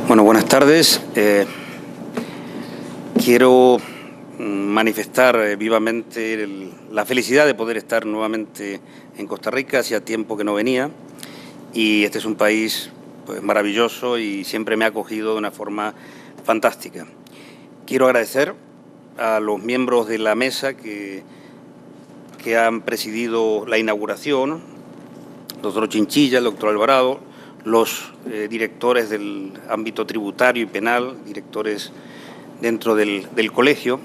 Bueno, buenas tardes. Quiero manifestar vivamente la felicidad de poder estar nuevamente en Costa Rica. Hacía tiempo que no venía y este es un país pues, maravilloso y siempre me ha acogido de una forma fantástica. Quiero agradecer a los miembros de la mesa que han presidido la inauguración, el doctor Chinchilla, el doctor Alvarado, los directores del ámbito tributario y penal, directores dentro del colegio,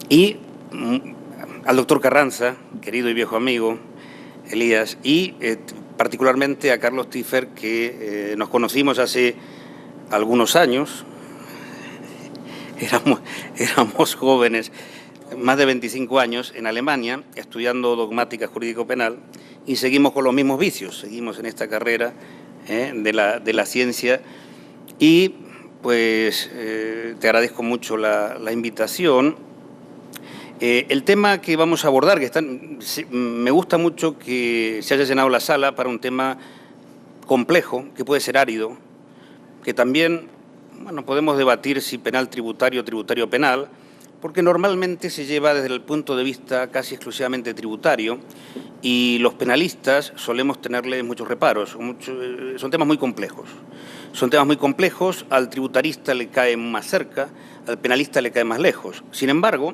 y al doctor Carranza, querido y viejo amigo, Elías, y particularmente a Carlos Tiffer, que nos conocimos hace algunos años, éramos jóvenes, más de 25 años, en Alemania, estudiando dogmática jurídico-penal, y seguimos con los mismos vicios, seguimos en esta carrera de la ciencia, y pues te agradezco mucho la invitación. El tema que vamos a abordar, me gusta mucho que se haya llenado la sala para un tema complejo, que puede ser árido, que también, bueno, podemos debatir si penal tributario o tributario penal, porque normalmente se lleva desde el punto de vista casi exclusivamente tributario y los penalistas solemos tenerle muchos reparos, son temas muy complejos. Son temas muy complejos, al tributarista le cae más cerca, al penalista le cae más lejos. Sin embargo,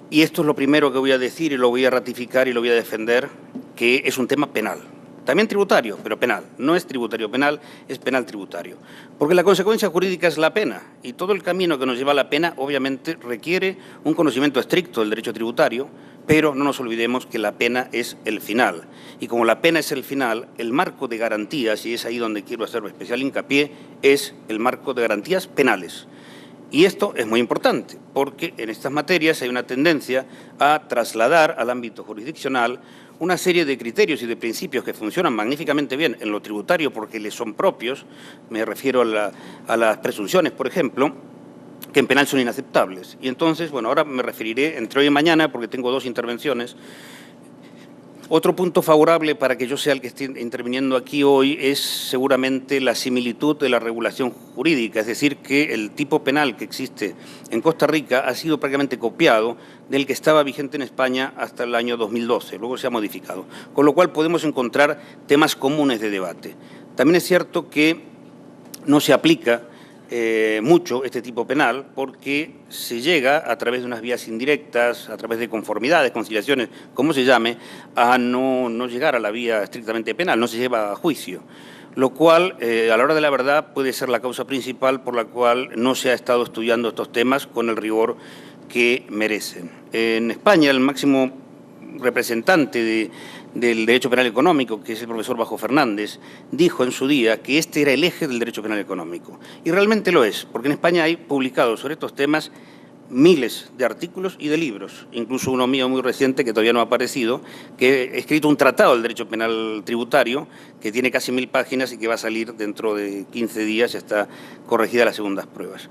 y esto es lo primero que voy a decir y lo voy a ratificar y lo voy a defender, que es un tema penal. También tributario, pero penal. No es tributario penal, es penal tributario. Porque la consecuencia jurídica es la pena y todo el camino que nos lleva a la pena obviamente requiere un conocimiento estricto del derecho tributario, pero no nos olvidemos que la pena es el final. Y como la pena es el final, el marco de garantías, y es ahí donde quiero hacer especial hincapié, es el marco de garantías penales. Y esto es muy importante, porque en estas materias hay una tendencia a trasladar al ámbito jurisdiccional una serie de criterios y de principios que funcionan magníficamente bien en lo tributario porque les son propios, me refiero a las presunciones, por ejemplo, que en penal son inaceptables. Y entonces, bueno, ahora me referiré entre hoy y mañana, porque tengo dos intervenciones. Otro punto favorable para que yo sea el que esté interviniendo aquí hoy es seguramente la similitud de la regulación jurídica, es decir, que el tipo penal que existe en Costa Rica ha sido prácticamente copiado del que estaba vigente en España hasta el año 2012, luego se ha modificado, con lo cual podemos encontrar temas comunes de debate. También es cierto que no se aplica mucho este tipo penal porque se llega a través de unas vías indirectas, a través de conformidades, conciliaciones, como se llame, a no llegar a la vía estrictamente penal, no se lleva a juicio, lo cual a la hora de la verdad puede ser la causa principal por la cual no se ha estado estudiando estos temas con el rigor que merecen. En España el máximo representante del derecho penal económico, que es el profesor Bajo Fernández, dijo en su día que este era el eje del derecho penal económico. Y realmente lo es, porque en España hay publicados sobre estos temas miles de artículos y de libros, incluso uno mío muy reciente que todavía no ha aparecido, que he escrito un tratado del derecho penal tributario que tiene casi 1000 páginas y que va a salir dentro de 15 días, ya está corregida las segundas pruebas.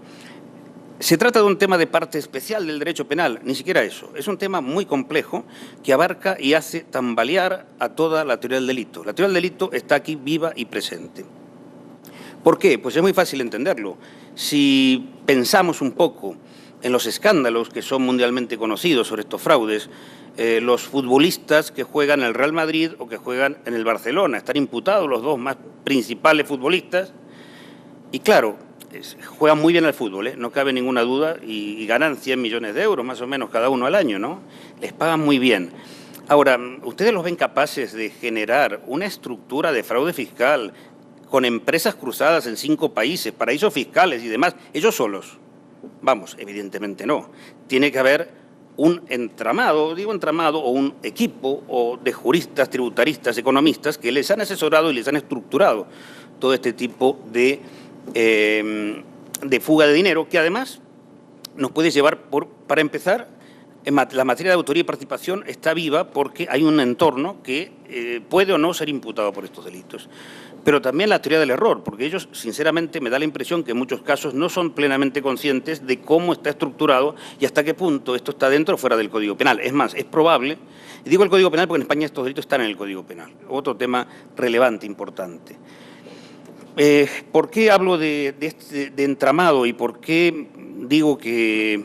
Se trata de un tema de parte especial del derecho penal, ni siquiera eso. Es un tema muy complejo que abarca y hace tambalear a toda la teoría del delito. La teoría del delito está aquí viva y presente. ¿Por qué? Pues es muy fácil entenderlo. Si pensamos un poco en los escándalos que son mundialmente conocidos sobre estos fraudes, los futbolistas que juegan en el Real Madrid o que juegan en el Barcelona, están imputados los dos más principales futbolistas y claro, juegan muy bien al fútbol, no cabe ninguna duda, y ganan 100 millones de euros más o menos cada uno al año, ¿no? Les pagan muy bien. Ahora, ¿ustedes los ven capaces de generar una estructura de fraude fiscal con empresas cruzadas en 5 países, paraísos fiscales y demás, ellos solos? Vamos, evidentemente no. Tiene que haber un entramado, digo entramado, o un equipo o de juristas, tributaristas, economistas que les han asesorado y les han estructurado todo este tipo de fuga de dinero, que además nos puede llevar, para empezar, la materia de autoría y participación está viva porque hay un entorno que puede o no ser imputado por estos delitos. Pero también la teoría del error, porque ellos, sinceramente, me da la impresión que en muchos casos no son plenamente conscientes de cómo está estructurado y hasta qué punto esto está dentro o fuera del Código Penal. Es más, es probable, y digo el Código Penal porque en España estos delitos están en el Código Penal, otro tema relevante, importante. ¿Por qué hablo de entramado y por qué digo que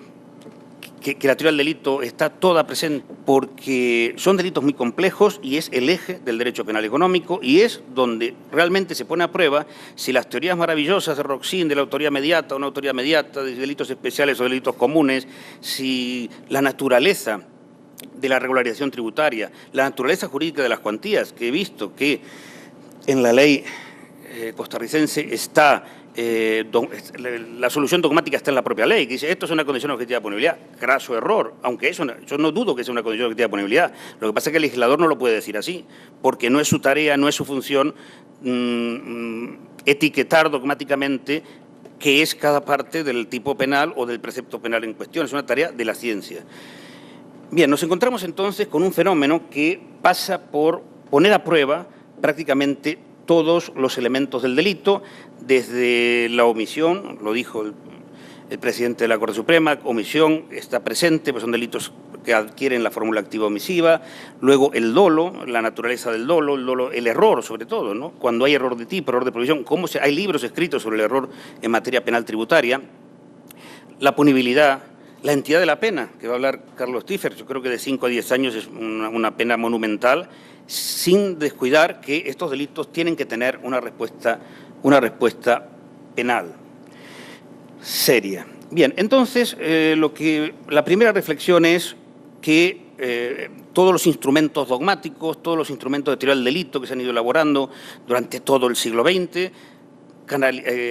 la teoría del delito está toda presente? Porque son delitos muy complejos y es el eje del derecho penal económico y es donde realmente se pone a prueba si las teorías maravillosas de Roxin, de la autoría mediata o no autoría mediata, de delitos especiales o delitos comunes, si la naturaleza de la regularización tributaria, la naturaleza jurídica de las cuantías, que he visto que en la ley costarricense está, la solución dogmática está en la propia ley, que dice esto es una condición objetiva de punibilidad. Graso error, aunque yo no dudo que sea una condición objetiva de punibilidad. Lo que pasa es que el legislador no lo puede decir así, porque no es su tarea, no es su función etiquetar dogmáticamente qué es cada parte del tipo penal o del precepto penal en cuestión. Es una tarea de la ciencia. Bien, nos encontramos entonces con un fenómeno que pasa por poner a prueba prácticamente todos los elementos del delito, desde la omisión, lo dijo el presidente de la Corte Suprema, omisión está presente, pues son delitos que adquieren la fórmula activa omisiva, luego el dolo, la naturaleza del dolo, el error sobre todo, ¿no? Cuando hay error de tipo, error de provisión, hay libros escritos sobre el error en materia penal tributaria, la punibilidad, la entidad de la pena, que va a hablar Carlos Stiffer, yo creo que de 5 a 10 años es una pena monumental, sin descuidar que estos delitos tienen que tener una respuesta penal seria. Bien, entonces la primera reflexión es que todos los instrumentos dogmáticos, todos los instrumentos de teoría del delito que se han ido elaborando durante todo el siglo XX,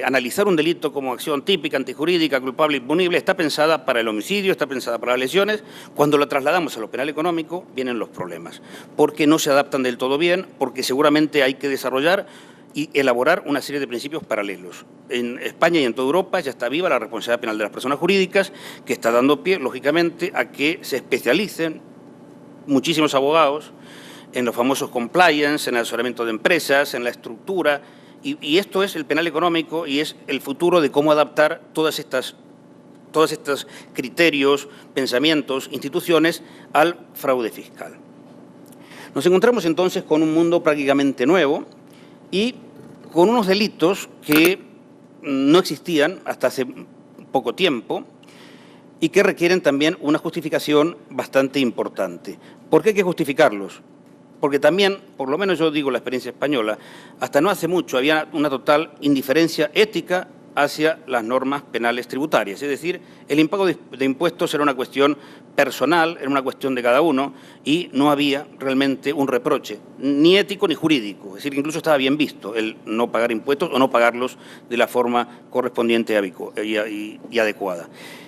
analizar un delito como acción típica, antijurídica, culpable, impunible, está pensada para el homicidio, está pensada para las lesiones. Cuando lo trasladamos a lo penal económico, vienen los problemas, porque no se adaptan del todo bien, porque seguramente hay que desarrollar y elaborar una serie de principios paralelos. En España y en toda Europa ya está viva la responsabilidad penal de las personas jurídicas, que está dando pie, lógicamente, a que se especialicen muchísimos abogados en los famosos compliance, en el asesoramiento de empresas, en la estructura. Y esto es el penal económico y es el futuro de cómo adaptar todos estos criterios, pensamientos, instituciones al fraude fiscal. Nos encontramos entonces con un mundo prácticamente nuevo y con unos delitos que no existían hasta hace poco tiempo y que requieren también una justificación bastante importante. ¿Por qué hay que justificarlos? Porque también, por lo menos yo digo la experiencia española, hasta no hace mucho había una total indiferencia ética hacia las normas penales tributarias. Es decir, el impago de impuestos era una cuestión personal, era una cuestión de cada uno y no había realmente un reproche, ni ético ni jurídico. Es decir, que incluso estaba bien visto el no pagar impuestos o no pagarlos de la forma correspondiente y adecuada.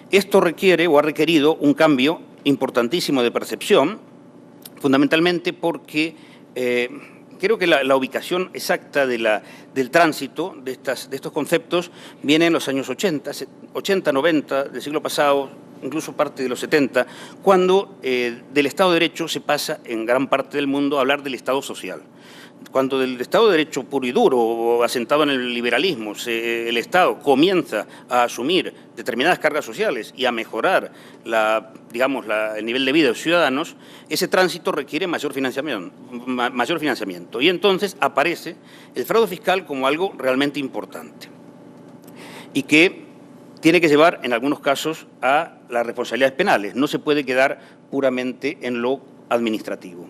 Esto requiere o ha requerido un cambio importantísimo de percepción, fundamentalmente porque creo que la ubicación exacta del tránsito de estos conceptos viene en los años 80, 90 del siglo pasado, incluso parte de los 70, cuando del Estado de Derecho se pasa en gran parte del mundo a hablar del Estado social. Cuando del Estado de Derecho puro y duro, o asentado en el liberalismo, el Estado comienza a asumir determinadas cargas sociales y a mejorar el nivel de vida de los ciudadanos, ese tránsito requiere mayor financiamiento. Y entonces aparece el fraude fiscal como algo realmente importante y que tiene que llevar, en algunos casos, a las responsabilidades penales. No se puede quedar puramente en lo administrativo.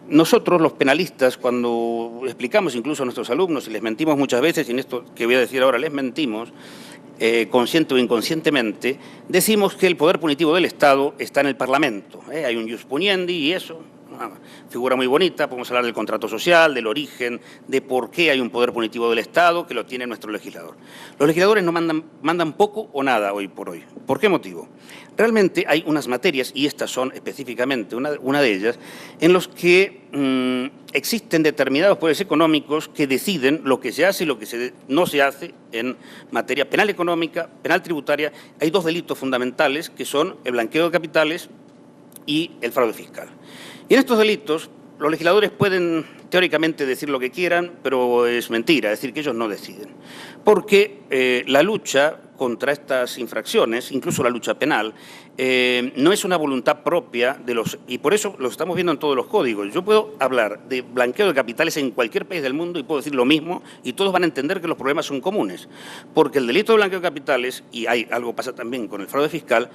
Nosotros, los penalistas, cuando explicamos incluso a nuestros alumnos, y les mentimos muchas veces, y en esto que voy a decir ahora les mentimos, consciente o inconscientemente, decimos que el poder punitivo del Estado está en el Parlamento. Hay un ius puniendi y eso, una figura muy bonita, podemos hablar del contrato social, del origen, de por qué hay un poder punitivo del Estado, que lo tiene nuestro legislador. Los legisladores no mandan poco o nada hoy por hoy. ¿Por qué motivo? Realmente hay unas materias, y estas son específicamente una de ellas, en los que existen determinados poderes económicos que deciden lo que se hace y lo que no se hace en materia penal económica, penal tributaria. Hay dos delitos fundamentales que son el blanqueo de capitales y el fraude fiscal. Y en estos delitos los legisladores pueden teóricamente decir lo que quieran, pero es mentira, es decir, que ellos no deciden. Porque la lucha contra estas infracciones, incluso la lucha penal, no es una voluntad propia de los... Y por eso lo estamos viendo en todos los códigos. Yo puedo hablar de blanqueo de capitales en cualquier país del mundo y puedo decir lo mismo y todos van a entender que los problemas son comunes. Porque el delito de blanqueo de capitales, y algo pasa también con el fraude fiscal,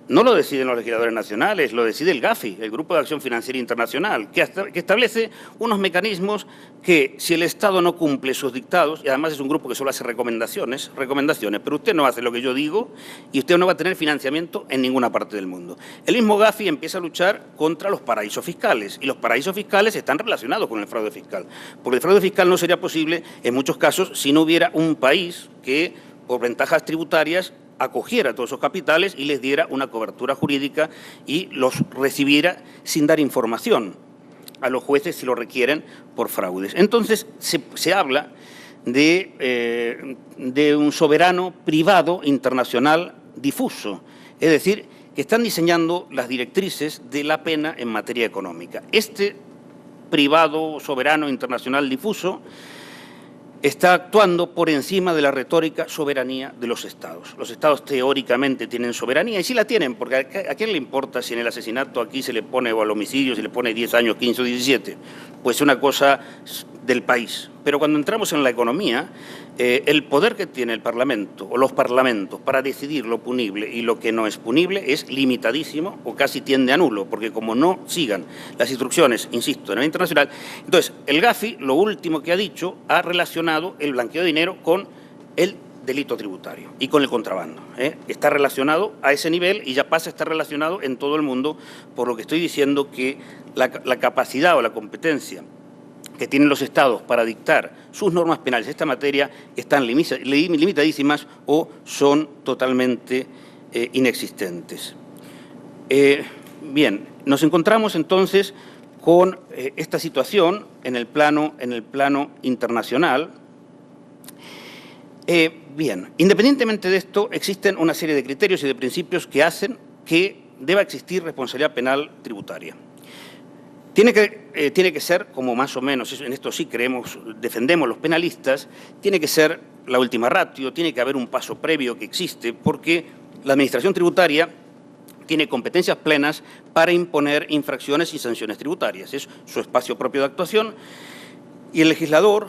no lo deciden los legisladores nacionales, lo decide el GAFI, el Grupo de Acción Financiera Internacional, que establece unos mecanismos que, si el Estado no cumple sus dictados, y además es un grupo que solo hace recomendaciones, pero usted no hace lo que yo digo y usted no va a tener financiamiento en ninguna parte del mundo. El mismo GAFI empieza a luchar contra los paraísos fiscales, y los paraísos fiscales están relacionados con el fraude fiscal, porque el fraude fiscal no sería posible, en muchos casos, si no hubiera un país que, por ventajas tributarias, acogiera todos esos capitales y les diera una cobertura jurídica y los recibiera sin dar información a los jueces si lo requieren por fraudes. Entonces, se habla de un soberano privado internacional difuso, es decir, que están diseñando las directrices de la pena en materia económica. Este privado soberano internacional difuso está actuando por encima de la retórica soberanía de los Estados. Los Estados teóricamente tienen soberanía, y sí la tienen, porque ¿a quién le importa si en el asesinato aquí se le pone, o al homicidio se le pone 10 años, 15 o 17? Pues es una cosa del país. Pero cuando entramos en la economía, el poder que tiene el Parlamento o los parlamentos para decidir lo punible y lo que no es punible es limitadísimo o casi tiende a nulo, porque como no sigan las instrucciones, insisto, a nivel internacional, entonces el GAFI, lo último que ha dicho, ha relacionado el blanqueo de dinero con el delito tributario y con el contrabando. Está relacionado a ese nivel y ya pasa a estar relacionado en todo el mundo, por lo que estoy diciendo que la capacidad o la competencia que tienen los Estados para dictar sus normas penales en esta materia están limitadísimas o son totalmente inexistentes. Bien, nos encontramos entonces con esta situación en el plano internacional. Bien, independientemente de esto, existen una serie de criterios y de principios que hacen que deba existir responsabilidad penal tributaria. Tiene que ser, como más o menos, en esto sí creemos, defendemos los penalistas, tiene que ser la última ratio, tiene que haber un paso previo que existe, porque la Administración tributaria tiene competencias plenas para imponer infracciones y sanciones tributarias. Es su espacio propio de actuación, y el legislador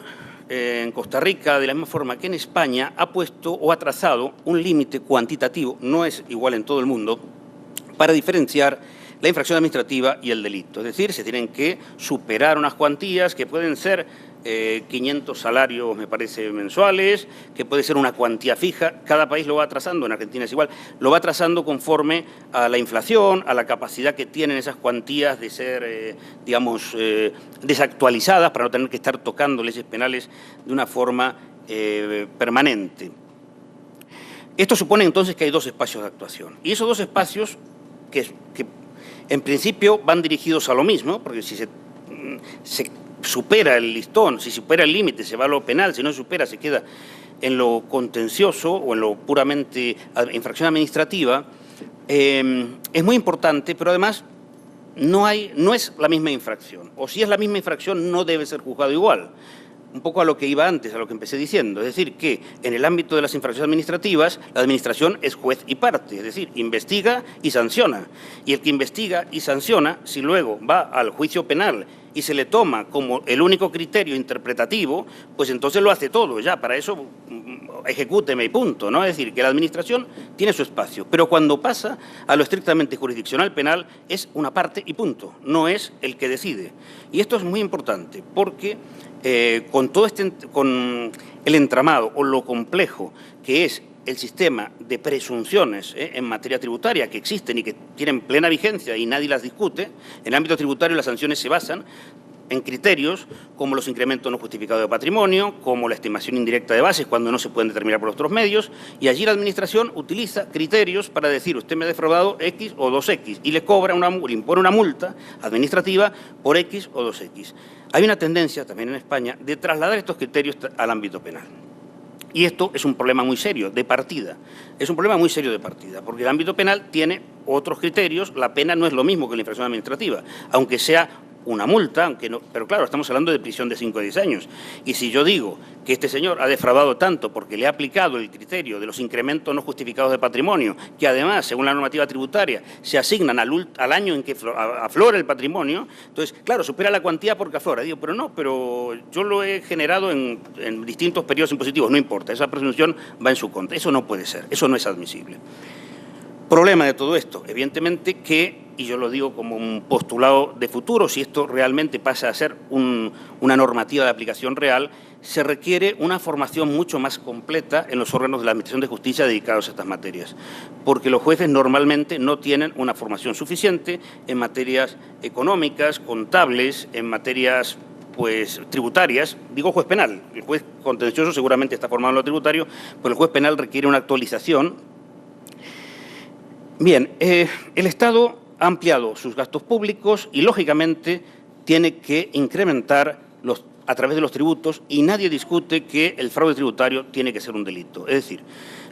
en Costa Rica, de la misma forma que en España, ha puesto o ha trazado un límite cuantitativo, no es igual en todo el mundo, para diferenciar la infracción administrativa y el delito. Es decir, se tienen que superar unas cuantías que pueden ser 500 salarios, me parece, mensuales, que puede ser una cuantía fija. Cada país lo va trazando, en Argentina es igual, lo va trazando conforme a la inflación, a la capacidad que tienen esas cuantías de ser, digamos, desactualizadas para no tener que estar tocando leyes penales de una forma permanente. Esto supone entonces que hay dos espacios de actuación. Y esos dos espacios que en principio van dirigidos a lo mismo, porque si se supera el listón, si supera el límite, se va a lo penal, si no se supera, se queda en lo contencioso o en lo puramente infracción administrativa, es muy importante, pero además no es la misma infracción, o si es la misma infracción no debe ser juzgado igual. Un poco a lo que iba antes, a lo que empecé diciendo, es decir, que en el ámbito de las infracciones administrativas, la Administración es juez y parte, es decir, investiga y sanciona. Y el que investiga y sanciona, si luego va al juicio penal y se le toma como el único criterio interpretativo, pues entonces lo hace todo, ya, para eso ejecúteme y punto, ¿no? Es decir, que la Administración tiene su espacio, pero cuando pasa a lo estrictamente jurisdiccional penal es una parte y punto, no es el que decide. Y esto es muy importante porque con el entramado o lo complejo que es el sistema de presunciones en materia tributaria que existen y que tienen plena vigencia y nadie las discute, en el ámbito tributario las sanciones se basan en criterios como los incrementos no justificados de patrimonio, como la estimación indirecta de bases cuando no se pueden determinar por otros medios, y allí la Administración utiliza criterios para decir usted me ha defraudado X o 2X y le impone una multa administrativa por X o 2X. Hay una tendencia también en España de trasladar estos criterios al ámbito penal. Y esto es un problema muy serio de partida. Es un problema muy serio de partida, porque el ámbito penal tiene otros criterios, la pena no es lo mismo que la infracción administrativa, aunque sea una multa, aunque no, pero claro, estamos hablando de prisión de 5 a 10 años. Y si yo digo que este señor ha defraudado tanto porque le ha aplicado el criterio de los incrementos no justificados de patrimonio, que además, según la normativa tributaria, se asignan al año en que aflora el patrimonio, entonces, claro, supera la cuantía porque aflora. Digo, pero no, pero yo lo he generado en distintos periodos impositivos, no importa, esa presunción va en su contra. Eso no puede ser, eso no es admisible. Problema de todo esto, evidentemente que, y yo lo digo como un postulado de futuro, si esto realmente pasa a ser una normativa de aplicación real, se requiere una formación mucho más completa en los órganos de la Administración de Justicia dedicados a estas materias, porque los jueces normalmente no tienen una formación suficiente en materias económicas, contables, en materias pues tributarias, digo juez penal, el juez contencioso seguramente está formado en lo tributario, pero el juez penal requiere una actualización. Bien, el Estado ha ampliado sus gastos públicos y, lógicamente, tiene que incrementar a través de los tributos, y nadie discute que el fraude tributario tiene que ser un delito. Es decir,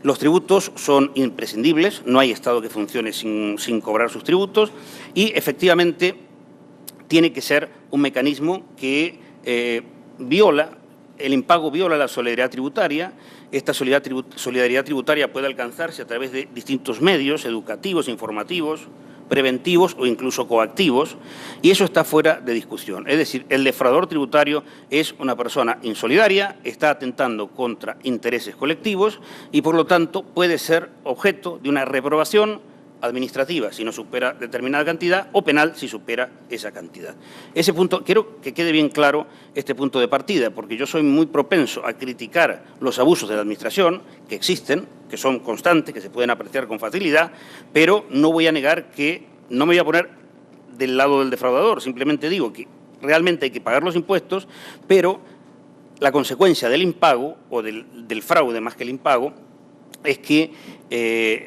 los tributos son imprescindibles, no hay Estado que funcione sin cobrar sus tributos, y, efectivamente, tiene que ser un mecanismo que el impago viola la solidaridad tributaria. Esta solidaridad tributaria puede alcanzarse a través de distintos medios educativos, informativos, preventivos o incluso coactivos, y eso está fuera de discusión. Es decir, el defraudador tributario es una persona insolidaria, está atentando contra intereses colectivos y, por lo tanto, puede ser objeto de una reprobación administrativa si no supera determinada cantidad o penal si supera esa cantidad. Ese punto, quiero que quede bien claro este punto de partida, porque yo soy muy propenso a criticar los abusos de la Administración, que existen, que son constantes, que se pueden apreciar con facilidad, pero no voy a negar que no me voy a poner del lado del defraudador, simplemente digo que realmente hay que pagar los impuestos, pero la consecuencia del impago o del fraude más que el impago es que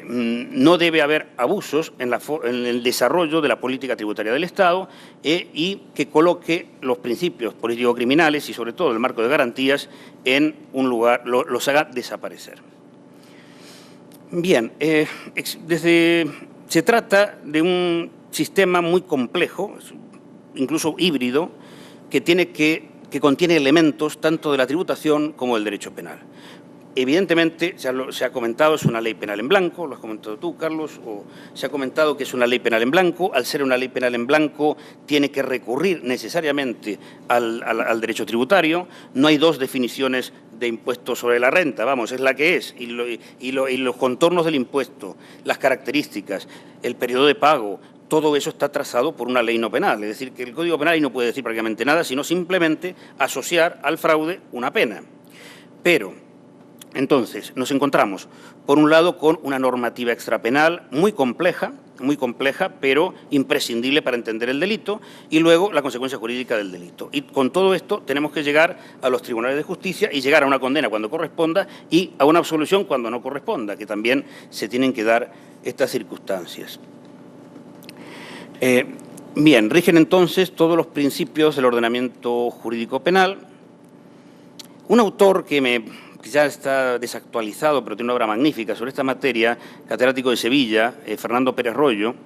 no debe haber abusos en el desarrollo de la política tributaria del Estado y que coloque los principios político-criminales y, sobre todo, el marco de garantías en un lugar, los haga desaparecer. Bien, se trata de un sistema muy complejo, incluso híbrido, que contiene elementos tanto de la tributación como del derecho penal. Evidentemente, se ha comentado, es una ley penal en blanco, lo has comentado tú, Carlos, o se ha comentado que es una ley penal en blanco. Al ser una ley penal en blanco, tiene que recurrir necesariamente al derecho tributario. No hay dos definiciones de impuesto sobre la renta, vamos, es la que es. Y los contornos del impuesto, las características, el periodo de pago, todo eso está trazado por una ley no penal. Es decir, que el Código Penal ahí no puede decir prácticamente nada, sino simplemente asociar al fraude una pena. Pero entonces, nos encontramos, por un lado, con una normativa extrapenal muy compleja, pero imprescindible para entender el delito, y luego la consecuencia jurídica del delito. Y con todo esto tenemos que llegar a los tribunales de justicia y llegar a una condena cuando corresponda y a una absolución cuando no corresponda, que también se tienen que dar estas circunstancias. Bien, rigen entonces todos los principios del ordenamiento jurídico penal. Un autor que ya está desactualizado, pero tiene una obra magnífica sobre esta materia, catedrático de Sevilla, Fernando Pérez Royo,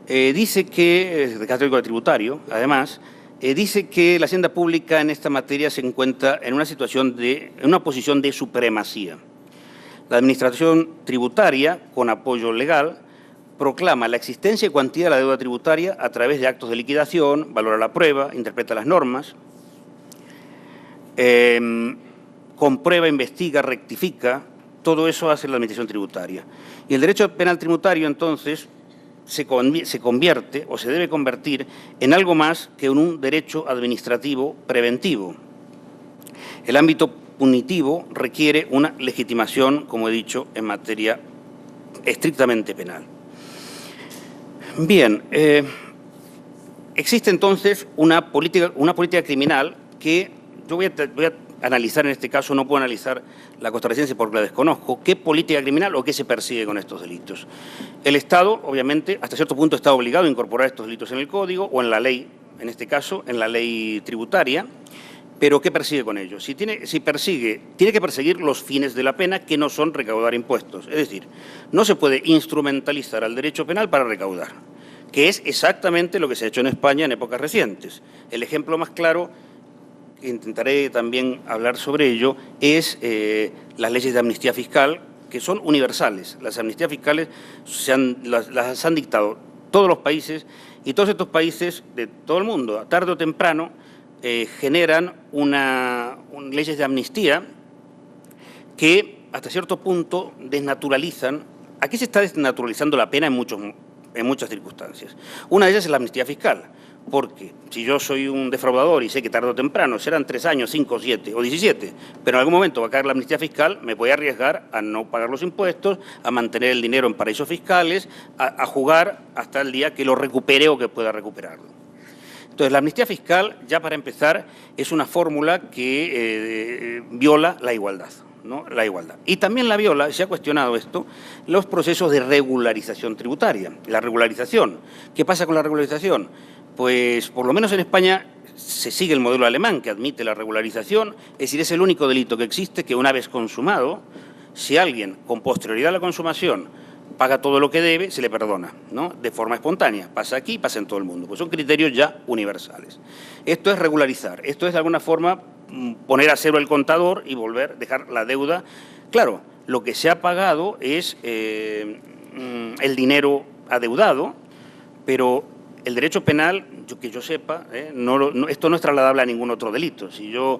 dice que, catedrático de tributario, además, dice que la hacienda pública en esta materia se encuentra en una posición de supremacía. La Administración tributaria, con apoyo legal, proclama la existencia y cuantía de la deuda tributaria a través de actos de liquidación, valora la prueba, interpreta las normas, comprueba, investiga, rectifica, todo eso hace la Administración tributaria. Y el derecho penal tributario, entonces, se convierte o se debe convertir en algo más que en un derecho administrativo preventivo. El ámbito punitivo requiere una legitimación, como he dicho, en materia estrictamente penal. Bien, existe entonces una política criminal que yo voy a analizar en este caso, no puedo analizar la costarricense porque la desconozco, qué política criminal o qué se persigue con estos delitos. El Estado, obviamente, hasta cierto punto está obligado a incorporar estos delitos en el Código o en la ley, en este caso, en la ley tributaria, pero ¿qué persigue con ello? Tiene que perseguir los fines de la pena, que no son recaudar impuestos. Es decir, no se puede instrumentalizar al derecho penal para recaudar. que es exactamente lo que se ha hecho en España en épocas recientes. El ejemplo más claro, intentaré también hablar sobre ello, es las leyes de amnistía fiscal, que son universales. Las amnistías fiscales las han dictado todos los países, y todos estos países de todo el mundo, tarde o temprano, generan leyes de amnistía que hasta cierto punto desnaturalizan. Aquí se está desnaturalizando la pena en muchas circunstancias. Una de ellas es la amnistía fiscal, porque si yo soy un defraudador y sé que tarde o temprano serán 3 años, 5, 7 o 17, pero en algún momento va a caer la amnistía fiscal, me voy a arriesgar a no pagar los impuestos, a mantener el dinero en paraísos fiscales, a jugar hasta el día que lo recupere o que pueda recuperarlo. Entonces, la amnistía fiscal, ya para empezar, es una fórmula que viola la igualdad, ¿no? La igualdad. Y también la viola, se ha cuestionado esto, los procesos de regularización tributaria. La regularización. ¿Qué pasa con la regularización? Pues, por lo menos en España, se sigue el modelo alemán que admite la regularización, es decir, es el único delito que existe que una vez consumado, si alguien con posterioridad a la consumación paga todo lo que debe, se le perdona, ¿no? De forma espontánea. Pasa aquí, pasa en todo el mundo. Pues son criterios ya universales. Esto es regularizar. Esto es, de alguna forma, poner a cero el contador y dejar la deuda. Claro, lo que se ha pagado es el dinero adeudado, pero el derecho penal, que yo sepa, esto no es trasladable a ningún otro delito. Si yo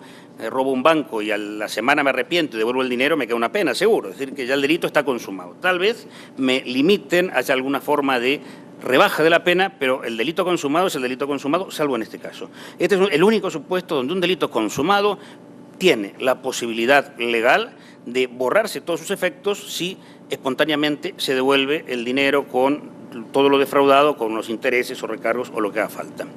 robo un banco y a la semana me arrepiento y devuelvo el dinero, me queda una pena, seguro. Es decir, que ya el delito está consumado. Tal vez me limiten hacia alguna forma de rebaja de la pena, pero el delito consumado es el delito consumado, salvo en este caso. Este es el único supuesto donde un delito consumado tiene la posibilidad legal de borrarse todos sus efectos si espontáneamente se devuelve el dinero con todo lo defraudado, con los intereses o recargos o lo que haga falta.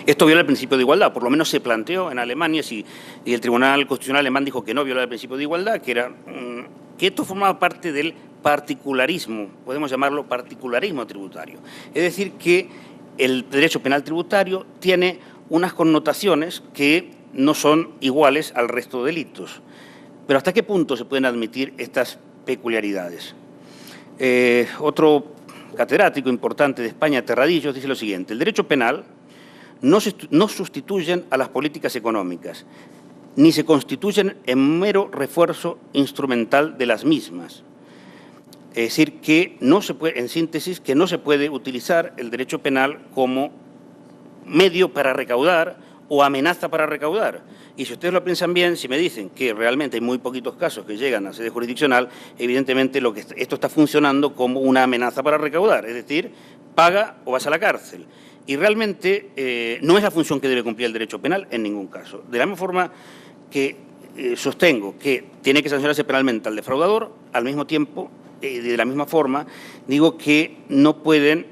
Esto viola el principio de igualdad, por lo menos se planteó en Alemania, y el Tribunal Constitucional alemán dijo que no viola el principio de igualdad, que esto formaba parte del particularismo, podemos llamarlo particularismo tributario. Es decir, que el derecho penal tributario tiene unas connotaciones que no son iguales al resto de delitos. Pero ¿hasta qué punto se pueden admitir estas peculiaridades? Otro catedrático importante de España, Terradillos, dice lo siguiente: el derecho penal no sustituyen a las políticas económicas, ni se constituyen en mero refuerzo instrumental de las mismas. Es decir, que no se puede, en síntesis, que no se puede utilizar el derecho penal como medio para recaudar o amenaza para recaudar. Y si ustedes lo piensan bien, si me dicen que realmente hay muy poquitos casos que llegan a sede jurisdiccional, evidentemente esto está funcionando como una amenaza para recaudar, es decir, paga o vas a la cárcel. Y realmente no es la función que debe cumplir el derecho penal en ningún caso. De la misma forma que sostengo que tiene que sancionarse penalmente al defraudador, al mismo tiempo, de la misma forma, digo que no pueden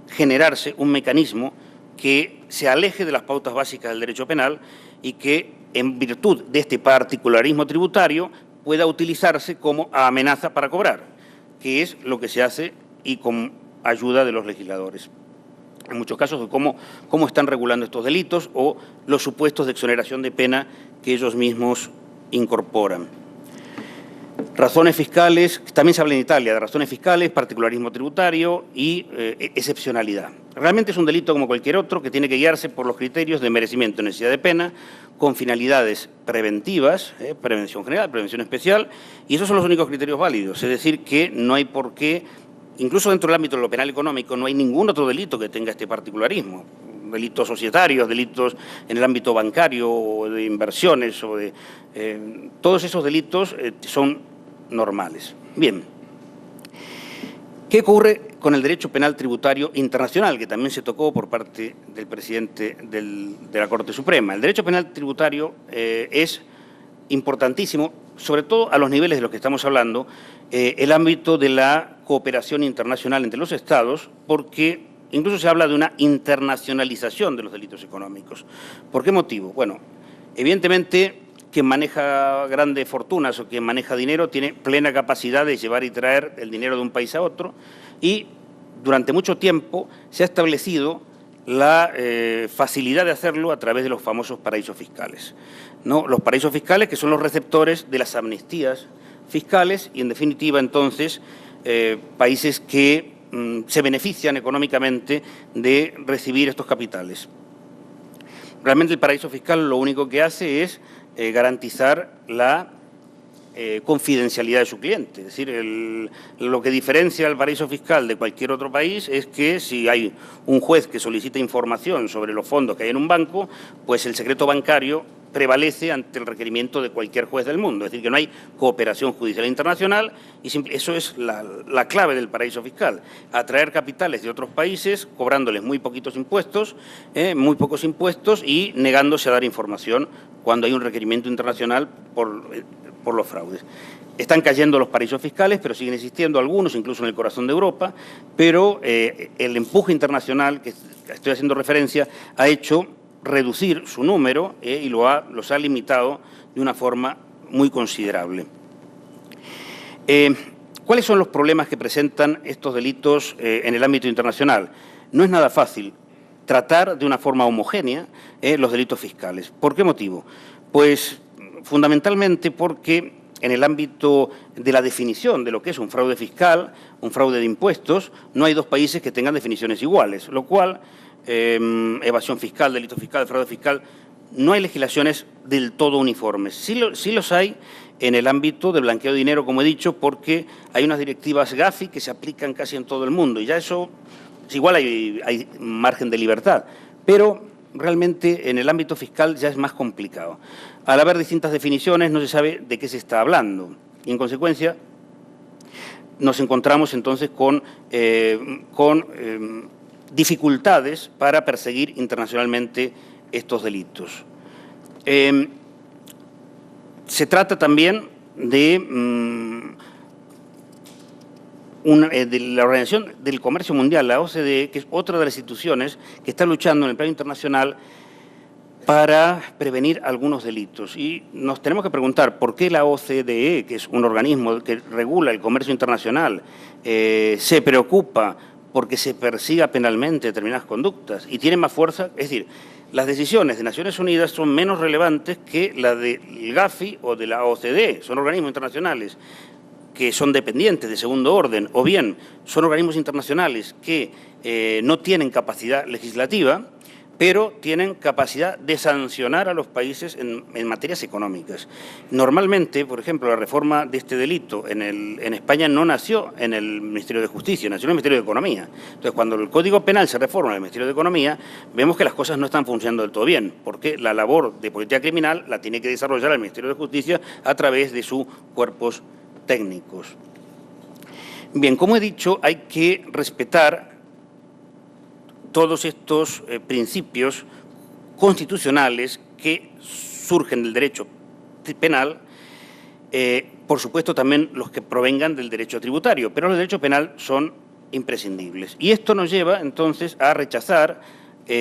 generarse un mecanismo que se aleje de las pautas básicas del derecho penal y que, en virtud de este particularismo tributario, pueda utilizarse como amenaza para cobrar, que es lo que se hace y con ayuda de los legisladores. En muchos casos, de cómo están regulando estos delitos o los supuestos de exoneración de pena que ellos mismos incorporan. Razones fiscales, también se habla en Italia de razones fiscales, particularismo tributario y excepcionalidad. Realmente es un delito como cualquier otro que tiene que guiarse por los criterios de merecimiento y necesidad de pena con finalidades preventivas, prevención general, prevención especial, y esos son los únicos criterios válidos. Es decir, que no hay por qué, incluso dentro del ámbito de lo penal económico, no hay ningún otro delito que tenga este particularismo. Delitos societarios, delitos en el ámbito bancario o de inversiones, o de todos esos delitos son normales. Bien, ¿qué ocurre con el derecho penal tributario internacional, que también se tocó por parte del presidente de la Corte Suprema? El derecho penal tributario es importantísimo, sobre todo a los niveles de los que estamos hablando, el ámbito de la cooperación internacional entre los Estados, porque incluso se habla de una internacionalización de los delitos económicos. ¿Por qué motivo? Bueno, evidentemente, quien maneja grandes fortunas o quien maneja dinero tiene plena capacidad de llevar y traer el dinero de un país a otro, y durante mucho tiempo se ha establecido la facilidad de hacerlo a través de los famosos paraísos fiscales, ¿no? Los paraísos fiscales, que son los receptores de las amnistías fiscales y, en definitiva, entonces, países que se benefician económicamente de recibir estos capitales. Realmente el paraíso fiscal lo único que hace es garantizar la confidencialidad de su cliente. Es decir, lo que diferencia al paraíso fiscal de cualquier otro país es que si hay un juez que solicita información sobre los fondos que hay en un banco, pues el secreto bancario prevalece ante el requerimiento de cualquier juez del mundo. Es decir, que no hay cooperación judicial internacional y eso es la clave del paraíso fiscal. Atraer capitales de otros países, cobrándoles muy pocos impuestos y negándose a dar información cuando hay un requerimiento internacional por los fraudes. Están cayendo los paraísos fiscales, pero siguen existiendo algunos, incluso en el corazón de Europa, pero el empuje internacional que estoy haciendo referencia ha hecho reducir su número y los ha limitado de una forma muy considerable. ¿Cuáles son los problemas que presentan estos delitos en el ámbito internacional? No es nada fácil tratar de una forma homogénea los delitos fiscales. ¿Por qué motivo? Pues fundamentalmente porque en el ámbito de la definición de lo que es un fraude fiscal, un fraude de impuestos, no hay dos países que tengan definiciones iguales, lo cual, evasión fiscal, delito fiscal, fraude fiscal, no hay legislaciones del todo uniformes. Sí los hay en el ámbito del blanqueo de dinero, como he dicho, porque hay unas directivas GAFI que se aplican casi en todo el mundo y ya eso, igual hay margen de libertad, pero realmente en el ámbito fiscal ya es más complicado. Al haber distintas definiciones no se sabe de qué se está hablando y en consecuencia nos encontramos entonces con dificultades para perseguir internacionalmente estos delitos. Se trata también de la Organización del Comercio Mundial, la OCDE, que es otra de las instituciones que está luchando en el plano internacional para prevenir algunos delitos. Y nos tenemos que preguntar por qué la OCDE, que es un organismo que regula el comercio internacional, se preocupa porque se persiga penalmente determinadas conductas y tiene más fuerza. Es decir, las decisiones de Naciones Unidas son menos relevantes que las del GAFI o de la OCDE, son organismos internacionales que son dependientes de segundo orden, o bien son organismos internacionales que no tienen capacidad legislativa, pero tienen capacidad de sancionar a los países en materias económicas. Normalmente, por ejemplo, la reforma de este delito en España no nació en el Ministerio de Justicia, nació en el Ministerio de Economía. Entonces, cuando el Código Penal se reforma en el Ministerio de Economía, vemos que las cosas no están funcionando del todo bien, porque la labor de política criminal la tiene que desarrollar el Ministerio de Justicia a través de sus cuerpos técnicos. Bien, como he dicho, hay que respetar todos estos principios constitucionales que surgen del derecho penal, por supuesto también los que provengan del derecho tributario, pero los derechos penales son imprescindibles. Y esto nos lleva entonces a rechazar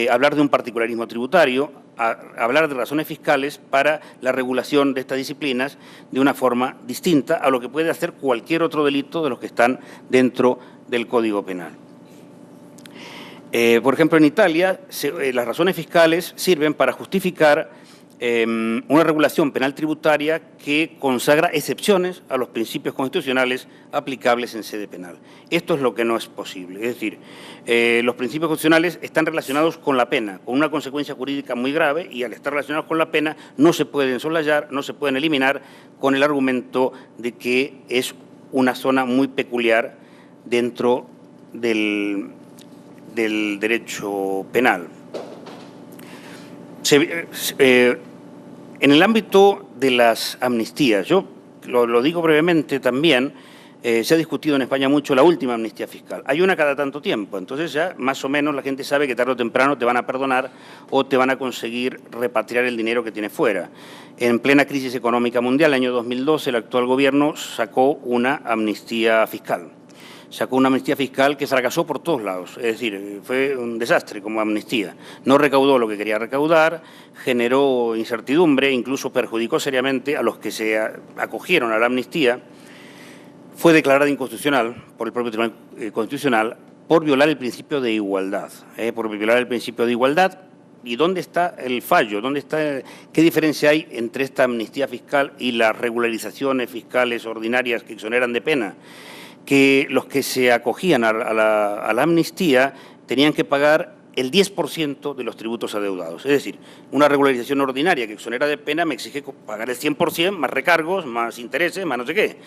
hablar de un particularismo tributario, a hablar de razones fiscales para la regulación de estas disciplinas de una forma distinta a lo que puede hacer cualquier otro delito de los que están dentro del Código Penal. Por ejemplo, en Italia, las razones fiscales sirven para justificar una regulación penal tributaria que consagra excepciones a los principios constitucionales aplicables en sede penal. Esto es lo que no es posible. Es decir, los principios constitucionales están relacionados con la pena, con una consecuencia jurídica muy grave, y al estar relacionados con la pena no se pueden soslayar, no se pueden eliminar con el argumento de que es una zona muy peculiar dentro del derecho penal. En el ámbito de las amnistías, yo lo digo brevemente también, se ha discutido en España mucho la última amnistía fiscal. Hay una cada tanto tiempo, entonces ya más o menos la gente sabe que tarde o temprano te van a perdonar o te van a conseguir repatriar el dinero que tienes fuera. En plena crisis económica mundial, el año 2012, el actual gobierno sacó una amnistía fiscal. Sacó una amnistía fiscal que fracasó por todos lados, es decir, fue un desastre como amnistía. No recaudó lo que quería recaudar, generó incertidumbre, incluso perjudicó seriamente a los que se acogieron a la amnistía. Fue declarada inconstitucional por el propio Tribunal Constitucional por violar el principio de igualdad. ¿Y dónde está el fallo? ¿Qué diferencia hay entre esta amnistía fiscal y las regularizaciones fiscales ordinarias que exoneran de pena? que los que se acogían a la amnistía tenían que pagar el 10% de los tributos adeudados. Es decir, una regularización ordinaria que exonera de pena me exige pagar el 100%, más recargos, más intereses, más no sé qué.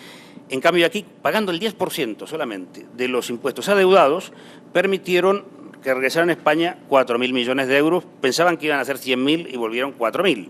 En cambio, aquí, pagando el 10% solamente de los impuestos adeudados, permitieron que regresaran a España 4.000 millones de euros. Pensaban que iban a ser 100.000 y volvieron 4.000.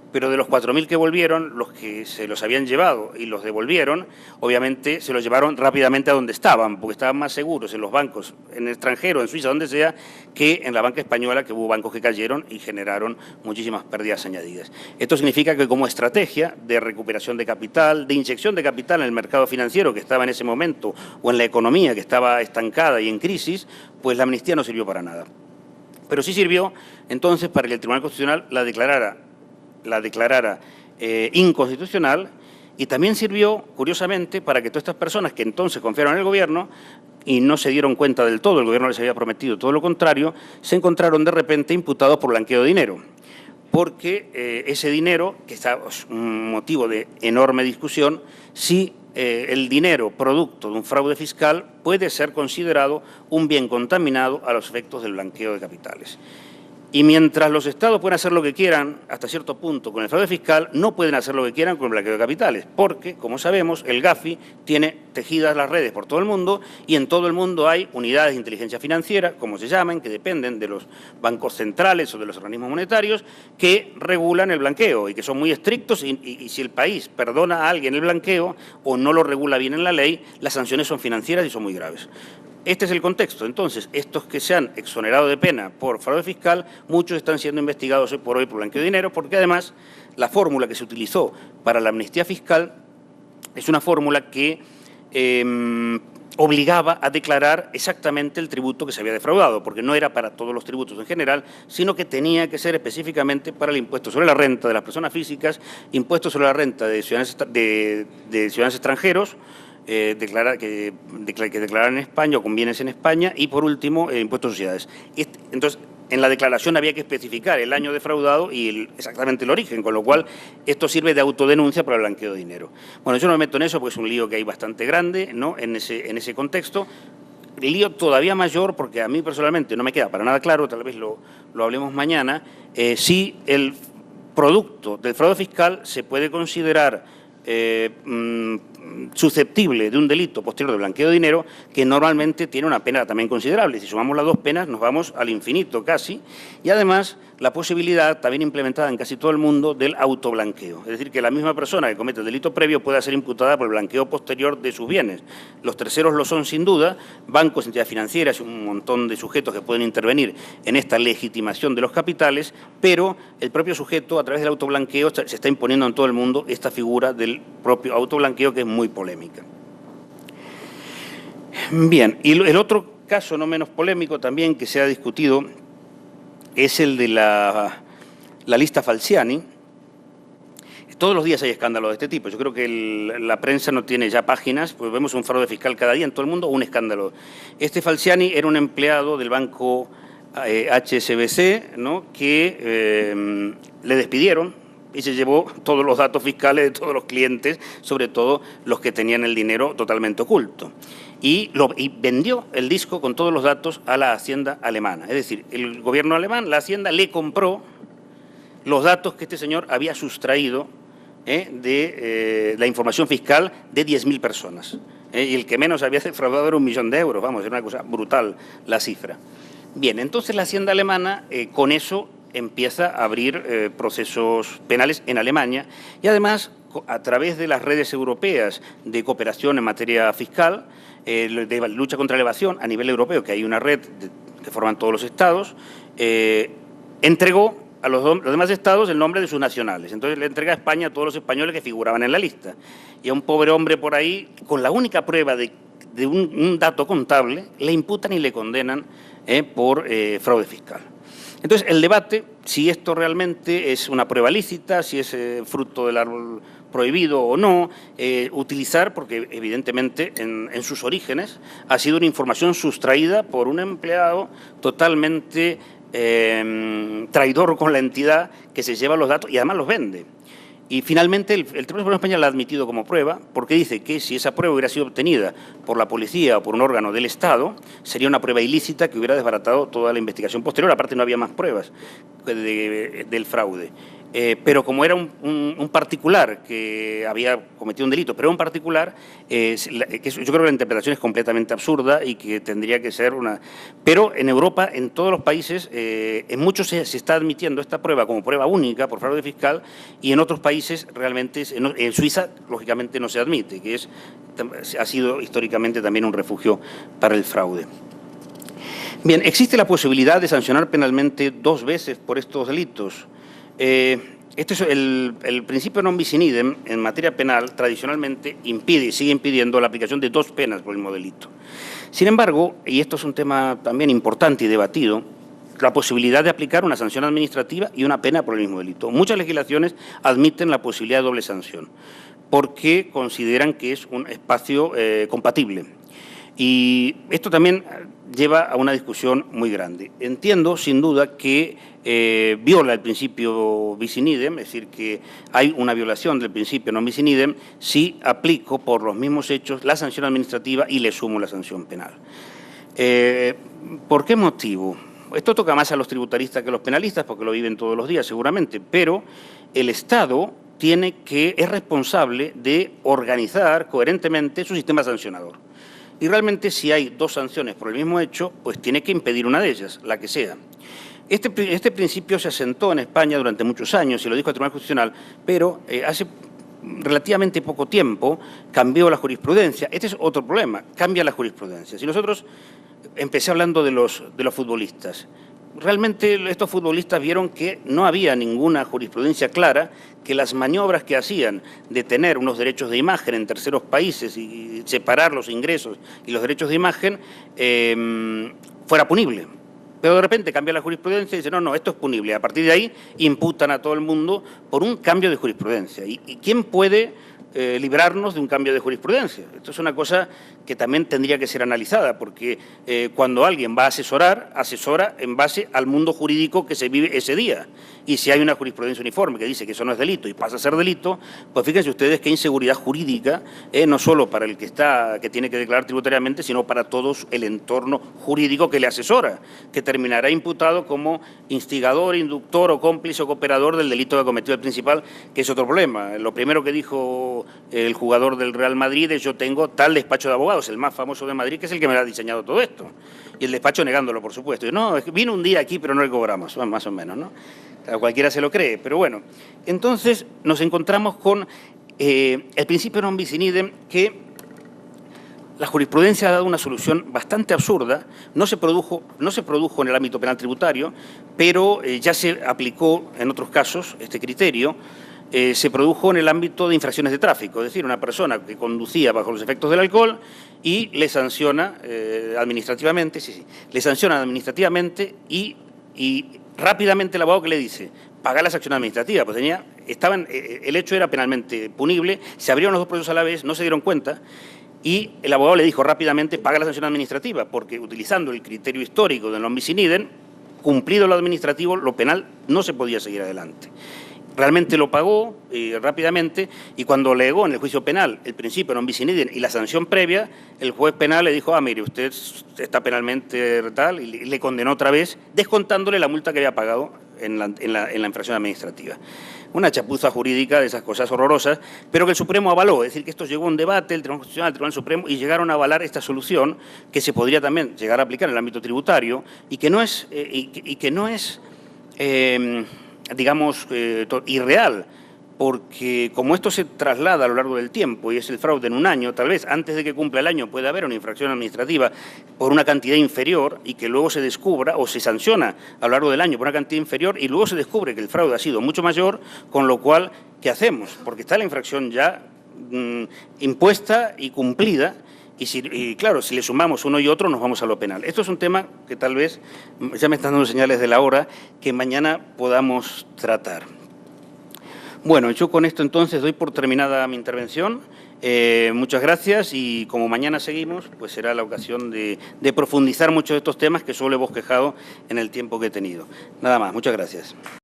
Pero de los 4.000 que volvieron, los que se los habían llevado y los devolvieron, obviamente se los llevaron rápidamente a donde estaban, porque estaban más seguros en los bancos, en el extranjero, en Suiza, donde sea, que en la banca española, que hubo bancos que cayeron y generaron muchísimas pérdidas añadidas. Esto significa que como estrategia de recuperación de capital, de inyección de capital en el mercado financiero que estaba en ese momento, o en la economía que estaba estancada y en crisis, pues la amnistía no sirvió para nada. Pero sí sirvió entonces para que el Tribunal Constitucional la declarara inconstitucional, y también sirvió, curiosamente, para que todas estas personas que entonces confiaron en el Gobierno y no se dieron cuenta del todo, el Gobierno les había prometido todo lo contrario, se encontraron de repente imputados por blanqueo de dinero. Porque ese dinero, que está un motivo de enorme discusión, si el dinero producto de un fraude fiscal puede ser considerado un bien contaminado a los efectos del blanqueo de capitales. Y mientras los Estados pueden hacer lo que quieran, hasta cierto punto, con el fraude fiscal, no pueden hacer lo que quieran con el blanqueo de capitales, porque, como sabemos, el Gafi tiene tejidas las redes por todo el mundo y en todo el mundo hay unidades de inteligencia financiera, como se llaman, que dependen de los bancos centrales o de los organismos monetarios, que regulan el blanqueo y que son muy estrictos y si el país perdona a alguien el blanqueo o no lo regula bien en la ley, las sanciones son financieras y son muy graves. Este es el contexto. Entonces, estos que se han exonerado de pena por fraude fiscal, muchos están siendo investigados hoy por blanqueo de dinero, porque además la fórmula que se utilizó para la amnistía fiscal es una fórmula que obligaba a declarar exactamente el tributo que se había defraudado, porque no era para todos los tributos en general, sino que tenía que ser específicamente para el impuesto sobre la renta de las personas físicas, impuesto sobre la renta de ciudadanos extranjeros, que declararan en España o con bienes en España, y por último el impuesto de sociedades. Entonces, en la declaración había que especificar el año defraudado y exactamente el origen, con lo cual esto sirve de autodenuncia para el blanqueo de dinero. Bueno, yo no me meto en eso porque es un lío que hay bastante grande, ¿no?, en ese contexto. El lío todavía mayor, porque a mí personalmente no me queda para nada claro, tal vez lo hablemos mañana, si el producto del fraude fiscal se puede considerar susceptible de un delito posterior de blanqueo de dinero, que normalmente tiene una pena también considerable. Si sumamos las dos penas nos vamos al infinito casi, y además la posibilidad también implementada en casi todo el mundo del autoblanqueo, es decir, que la misma persona que comete el delito previo pueda ser imputada por el blanqueo posterior de sus bienes. Los terceros lo son sin duda, bancos, entidades financieras, un montón de sujetos que pueden intervenir en esta legitimación de los capitales, pero el propio sujeto, a través del autoblanqueo, se está imponiendo en todo el mundo esta figura del propio autoblanqueo, que es muy polémica. Bien, y el otro caso no menos polémico también que se ha discutido es el de la lista Falciani. Todos los días hay escándalos de este tipo. Yo creo que la prensa no tiene ya páginas, pues vemos un fraude fiscal cada día en todo el mundo, un escándalo. Este Falciani era un empleado del banco HSBC, ¿no?, que le despidieron y se llevó todos los datos fiscales de todos los clientes, sobre todo los que tenían el dinero totalmente oculto. Y vendió el disco con todos los datos a la Hacienda alemana. Es decir, el gobierno alemán, la Hacienda, le compró los datos que este señor había sustraído de la información fiscal de 10.000 personas. Y el que menos había defraudado era 1 millón de euros. Vamos, era una cosa brutal la cifra. Bien, entonces la Hacienda alemana con eso empieza a abrir procesos penales en Alemania y además a través de las redes europeas de cooperación en materia fiscal, de lucha contra la evasión a nivel europeo, que hay una red que forman todos los estados, entregó a los demás estados el nombre de sus nacionales. Entonces le entrega a España a todos los españoles que figuraban en la lista. Y a un pobre hombre por ahí, con la única prueba de un dato contable, le imputan y le condenan por fraude fiscal. Entonces, el debate, si esto realmente es una prueba lícita, si es fruto del árbol prohibido o no, utilizar, porque evidentemente en sus orígenes ha sido una información sustraída por un empleado totalmente traidor con la entidad que se lleva los datos y además los vende. Y finalmente el Tribunal Supremo de España la ha admitido como prueba porque dice que si esa prueba hubiera sido obtenida por la policía o por un órgano del Estado, sería una prueba ilícita que hubiera desbaratado toda la investigación posterior. Aparte no había más pruebas del fraude. Pero como era un particular que había cometido un delito, pero un particular, yo creo que la interpretación es completamente absurda y que tendría que ser una... Pero en Europa, en todos los países, en muchos se está admitiendo esta prueba como prueba única por fraude fiscal y en otros países realmente, en Suiza, lógicamente no se admite, que ha sido históricamente también un refugio para el fraude. Bien, existe la posibilidad de sancionar penalmente 2 veces por estos delitos. Este es el principio non bis in idem en materia penal tradicionalmente impide y sigue impidiendo la aplicación de 2 penas por el mismo delito. Sin embargo, y esto es un tema también importante y debatido, la posibilidad de aplicar una sanción administrativa y una pena por el mismo delito. Muchas legislaciones admiten la posibilidad de doble sanción porque consideran que es un espacio compatible. Y esto también lleva a una discusión muy grande. Entiendo, sin duda, que viola el principio bis in idem, es decir, que hay una violación del principio non bis in idem si aplico por los mismos hechos la sanción administrativa y le sumo la sanción penal. ¿Por qué motivo? Esto toca más a los tributaristas que a los penalistas, porque lo viven todos los días seguramente, pero el Estado es responsable de organizar coherentemente su sistema sancionador. Y realmente si hay 2 sanciones por el mismo hecho, pues tiene que impedir una de ellas, la que sea. Este principio se asentó en España durante muchos años, y lo dijo el Tribunal Constitucional, pero hace relativamente poco tiempo cambió la jurisprudencia. Este es otro problema, cambia la jurisprudencia. Si nosotros, empecé hablando de los futbolistas, realmente estos futbolistas vieron que no había ninguna jurisprudencia clara, que las maniobras que hacían de tener unos derechos de imagen en terceros países y separar los ingresos y los derechos de imagen fuera punible. Pero de repente cambia la jurisprudencia y dice, no, esto es punible. A partir de ahí imputan a todo el mundo por un cambio de jurisprudencia. ¿Y quién puede librarnos de un cambio de jurisprudencia? Esto es una cosa que también tendría que ser analizada, porque cuando alguien va a asesorar, asesora en base al mundo jurídico que se vive ese día. Y si hay una jurisprudencia uniforme que dice que eso no es delito y pasa a ser delito, pues fíjense ustedes qué inseguridad jurídica, no solo para el que tiene que declarar tributariamente, sino para todo el entorno jurídico que le asesora, que terminará imputado como instigador, inductor o cómplice o cooperador del delito que ha cometido el principal, que es otro problema. Lo primero que dijo el jugador del Real Madrid es: yo tengo tal despacho de abogados, el más famoso de Madrid, que es el que me ha diseñado todo esto. Y el despacho negándolo, por supuesto. Y no, es que vino un día aquí, pero no le cobramos, más o menos, ¿no? A cualquiera se lo cree, pero bueno. Entonces nos encontramos con el principio non bis in idem, que la jurisprudencia ha dado una solución bastante absurda. No se produjo en el ámbito penal tributario, pero ya se aplicó en otros casos este criterio. Se produjo en el ámbito de infracciones de tráfico, es decir, una persona que conducía bajo los efectos del alcohol y le sanciona administrativamente, le sancionan administrativamente y rápidamente el abogado que le dice, paga la sanción administrativa, pues el hecho era penalmente punible, se abrieron los 2 procesos a la vez, no se dieron cuenta, y el abogado le dijo rápidamente, paga la sanción administrativa, porque utilizando el criterio histórico del non bis in idem, cumplido lo administrativo, lo penal no se podía seguir adelante. Realmente lo pagó rápidamente, y cuando alegó en el juicio penal el principio non bis in idem y la sanción previa, el juez penal le dijo, mire, usted está penalmente tal, y le condenó otra vez, descontándole la multa que había pagado en la infracción administrativa. Una chapuza jurídica de esas cosas horrorosas, pero que el Supremo avaló, es decir, que esto llegó a un debate, el Tribunal Constitucional, el Tribunal Supremo, y llegaron a avalar esta solución que se podría también llegar a aplicar en el ámbito tributario y que no es digamos, irreal, porque como esto se traslada a lo largo del tiempo y es el fraude en un año, tal vez antes de que cumpla el año puede haber una infracción administrativa por una cantidad inferior y que luego se descubra o se sanciona a lo largo del año por una cantidad inferior y luego se descubre que el fraude ha sido mucho mayor, con lo cual, ¿qué hacemos? Porque está la infracción ya impuesta y cumplida. Y claro, si le sumamos uno y otro, nos vamos a lo penal. Esto es un tema que tal vez, ya me están dando señales de la hora, que mañana podamos tratar. Bueno, yo con esto entonces doy por terminada mi intervención. Muchas gracias, y como mañana seguimos, pues será la ocasión de profundizar muchos de estos temas que solo he bosquejado en el tiempo que he tenido. Nada más, muchas gracias.